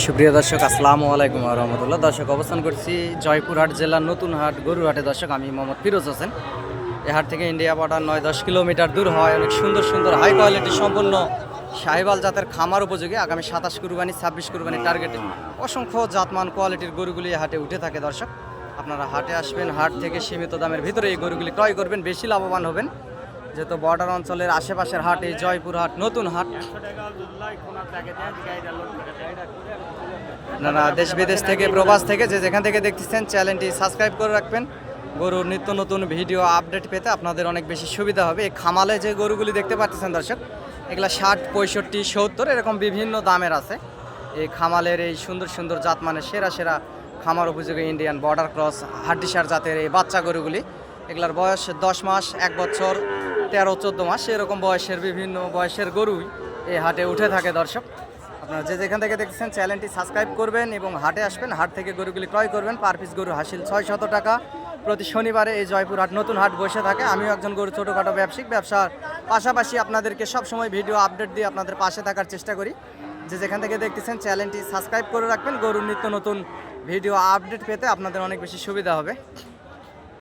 সুপ্রিয় দর্শক, আসসালামু আলাইকুম রহমতুল্লাহ। দর্শক, অবস্থান করছি জয়পুরহাট জেলার নতুন হাট গরুহাটে। দর্শক, আমি মোহাম্মদ ফিরোজ হোসেন। এই হাট থেকে ইন্ডিয়া বর্ডার 9-10 কিলোমিটার দূর হয়। অনেক সুন্দর সুন্দর হাই কোয়ালিটি সম্পন্ন সাহিওয়াল জাতের খামার উপযোগী আগামী 27 কুরবানি 26 কুরবানি টার্গেটে অসংখ্য জাতমান কোয়ালিটির গরুগুলি এই হাটে উঠে থাকে। দর্শক, আপনারা হাটে আসবেন, হাট থেকে সীমিত দামের ভিতরে এই গরুগুলি ক্রয় করবেন, বেশি লাভবান হবেন। যেহেতু বর্ডার অঞ্চলের আশেপাশের হাট এই জয়পুরহাট নতুন হাট। আপনারা দেশ বিদেশ থেকে, প্রবাস থেকে, যে যেখান থেকে দেখতেছেন, চ্যানেলটি সাবস্ক্রাইব করে রাখবেন। গরুর নিত্য নতুন ভিডিও আপডেট পেতে আপনাদের অনেক বেশি সুবিধা হবে। এই খামালে যে গরুগুলি দেখতে পাচ্ছেন দর্শক, এগুলা 60, 65, 70 এরকম বিভিন্ন দামের আছে। এই খামালের এই সুন্দর সুন্দর জাতমানের সেরা সেরা খামার উপযোগী ইন্ডিয়ান বর্ডার ক্রস হাড্ডিসার জাতের এই বাচ্চা গরুগুলি, এগুলার বয়স 10 মাস, 1 বছর, 13-14 মাস এরকম বয়সের বিভিন্ন বয়সের গরুই এই হাটে উঠে থাকে। দর্শক, আপনারা যে যেখান থেকে দেখছেন, চ্যানেলটি সাবস্ক্রাইব করবেন এবং হাটে আসবেন, হাট থেকে গরুগুলি ক্রয় করবেন। পার পিস গরু হাসিল 600 টাকা। প্রতি শনিবারে এই জয়পুরহাট নতুন হাট বসে থাকে। আমিও একজন গরু ছোটোখাটো ব্যবসায়িক, ব্যবসার পাশাপাশি আপনাদেরকে সবসময় ভিডিও আপডেট দিয়ে আপনাদের পাশে থাকার চেষ্টা করি। যে যেখান থেকে দেখতেছেন, চ্যানেলটি সাবস্ক্রাইব করে রাখবেন। গরুর নিত্য নতুন ভিডিও আপডেট পেতে আপনাদের অনেক বেশি সুবিধা হবে।